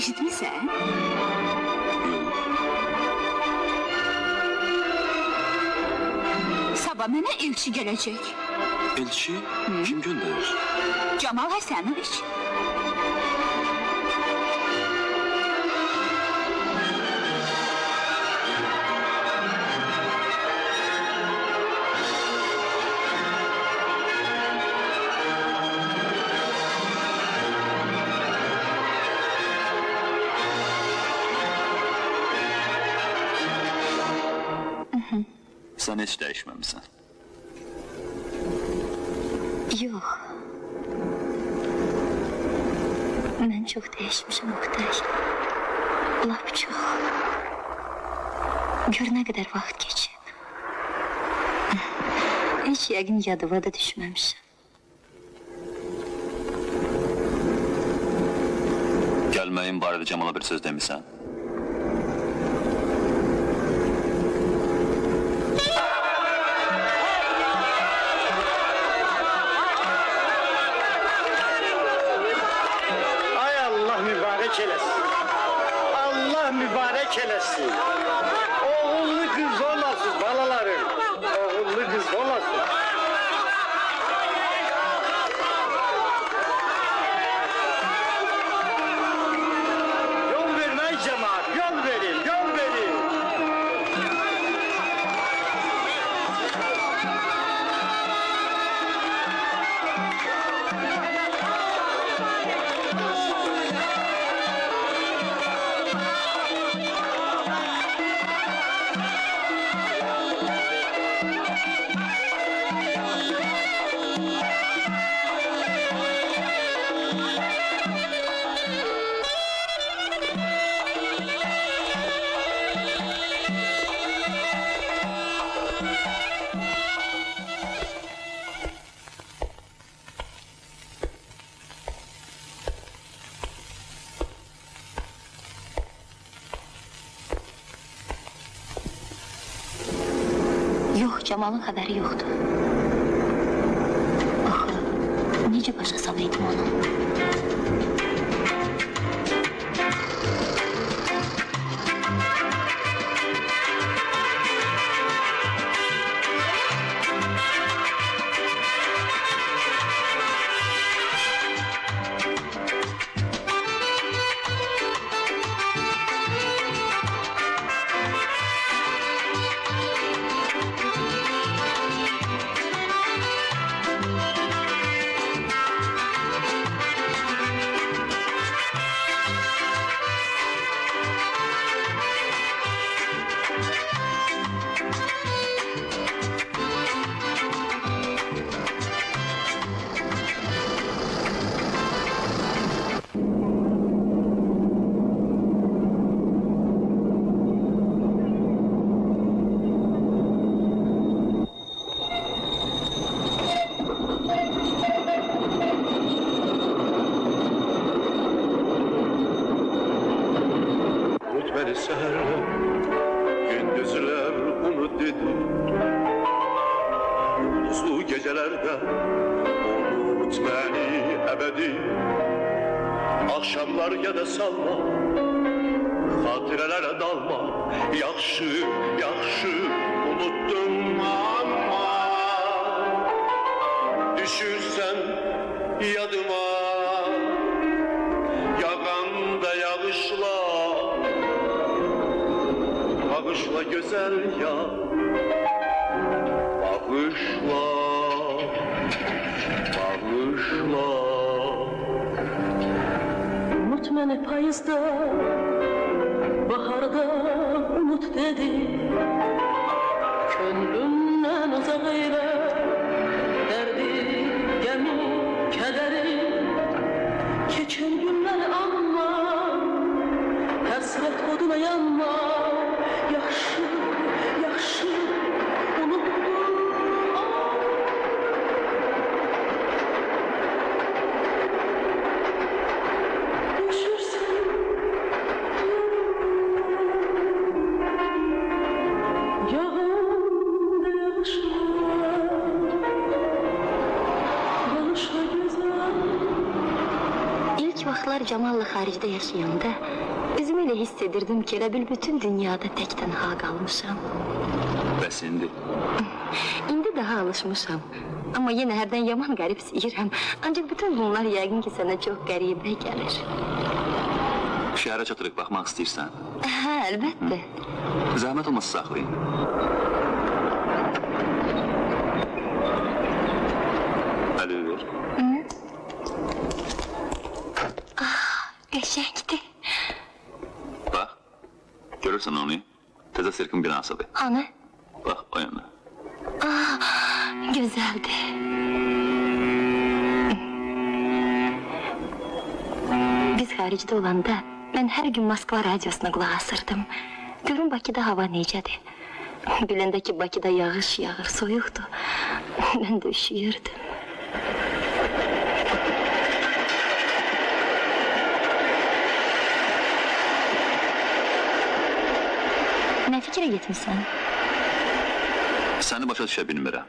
eşitmisən? Yox. Sabah mənə elçi gələcək. Elçi? Kim göndərir? Camal Həsənoviç. Sən heç dəyişməmisən. Yox. Mən çox dəyişmişəm Oqtay. Lap çox. Gör nə qədər vaxt keçib. Heç yəqin yadıma da düşməmişəm. Gəlməyin barədə Camala bir söz demisən. Allah mübarek eləsin. Oğullu kız olasın balalarım. Oğullu kız olasın. Yol vermeyin cemaat, yol verin, yol verin. Yox, Camalın xəbəri yoxdur. Axı, necə başa salaydım onu? Beni seherler, gündüzler unut dedi. Yıldızlı gecelerde unut beni ebedi. Akşamlar gene salma, hatirelere dalma. Yaxşı, yaxşı unuttum ama düşürsen yadıma, yağanda yağışlar. Bağışla güzel ya, bağışla, bağışla. Unut məni payızda, baharda unut dedi. Könlümdən uzaq eylə, dərdi, gəmi, kədəri. Keçən günlər anma, həsrət oduna yanma. Yaxşı, yaxşı, unuttum. Düşürsən Cemal'la xaricdə yaşayanda özümü elə hiss edirdim ki, elə bil bütün dünyada tək tənha qalmışam. Bəs indi? İndi daha alışmışam. Amma yenə hərdən yaman qəribsiyirəm. Ancaq bütün bunlar yəqin ki, sənə çox qəribə gəlir. Şəhərə çatırıq, baxmaq istəyirsən? Hə, əlbəttə. Zəhmət olmasa saxlayın. Əli ver. Qəşəngdir. Bax, görürsən onu? Təzə sirkin binasıdır. Ana, Bax, o yana. gözəldir. Biz xaricdə olanda mən hər gün Moskva radiosuna qulaq asırdım. Görün Bakıda hava necədir. Biləndə ki, Bakıda yağış yağır, soyuqdur. Mən də üşüyürdüm. Nə fikrə getmişsən? Səni başa düşə bilmirəm.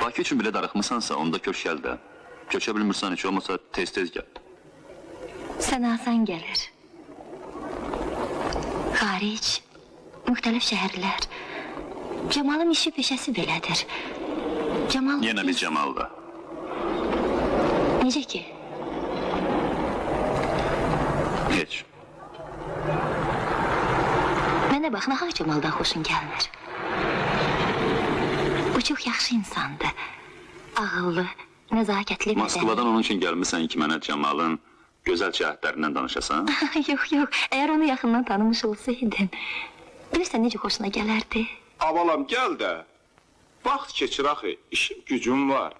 Bakı üçün belə darıxmısansa, onda köç gəl də. Köçə bilmirsən, heç olmasa tez-tez gəl. Sənə asan gəlir. Xaric, müxtəlif şəhərlər. Cemal'ın işi peşəsi belədir. Cemal... Yenə biz Cemal'da. Necə ki? Heç. Mənə bax, nahaq Cemal'dan xoşun gəlmir. O çox yaxşı insandır. Ağıllı, nəzakətli... Moskvadan onun üçün gəlmirsən ki, mənə Cemal'ın gözəl cəhətlərindən danışasan? Yox, yox, əgər onu yaxından tanımış olsaydın, bilirsən necə xoşuna gələrdi? Avalam gəl də. Vaxt keçir axı, işim gücüm var.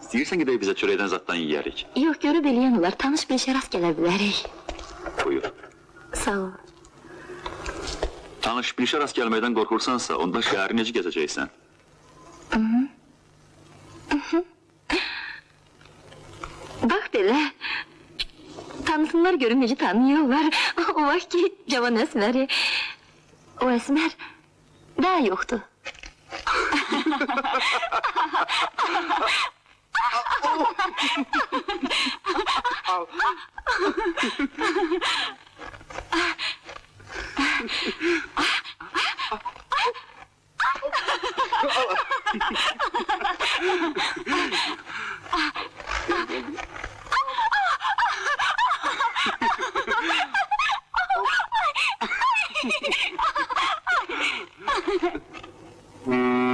İstəyirsən gedək bizə çörəkdən zaddan yiyərik. Yox, görüb eləyən olar, tanış bir işə rast gələ bilərik. Buyur. Sağ ol. Tanış bir işə rast gəlməkdən qorxursansa, onda şəhəri necə gəzəcəksən? Bax belə, tanısınlar görün necə tanıyırlar. O vaxt ki, cavan əsməri, o əsmər daha yoxdur.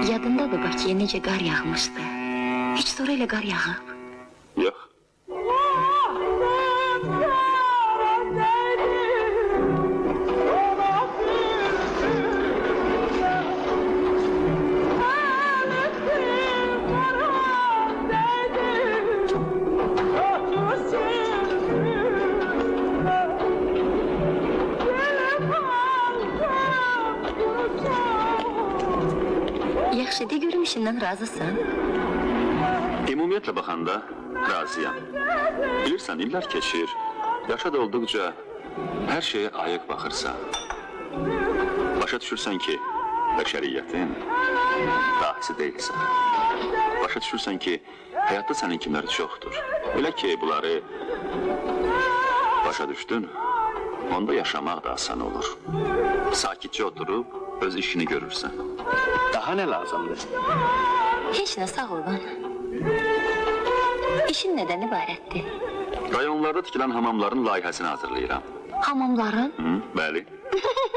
Yadındadır Bakıya necə qar yağmışdı. Heç sonra elə qar yağıb. Yox. Yaxşı, de görüm işindən razısan. Ümumiyyətlə baxanda razıyam. Bilirsən, illər keçir. Yaşa da olduqca hər şeyə ayıq baxırsan. Başa düşürsən ki, bəşəriyyətin dahisi deyilsən. Başa düşürsən ki, həyatda sənin kimləri çoxdur. Elə ki, bunları başa düşdün, onda yaşamaq da asan olur. Sakitcə oturub öz işini görürsən. Daha nə lazımdır? Heç nə, sağ ol bana. İşin nədən ibarətdir? Rayonlarda tikilən hamamların layihəsini hazırlayıram. Hamamların? Bəli,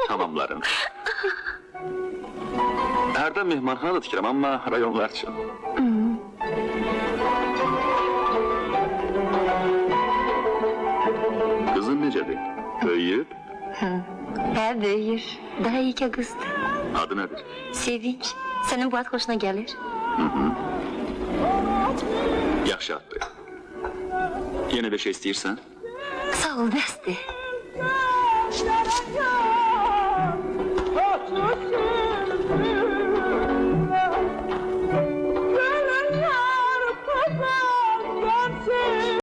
hamamların. Hərdən mehmanxana da tikirəm, amma rayonlar üçün. Qızın necədir? Böyüyüb? Hə, böyür. Daha iyi ki qızdır. Adı nədir? Sevinç. Sənin bu ad xoşuna gəlir. Yaxşı addır. Yenə bir şey istəyirsən? Sağ ol, bəsdir. Gönül yar kopar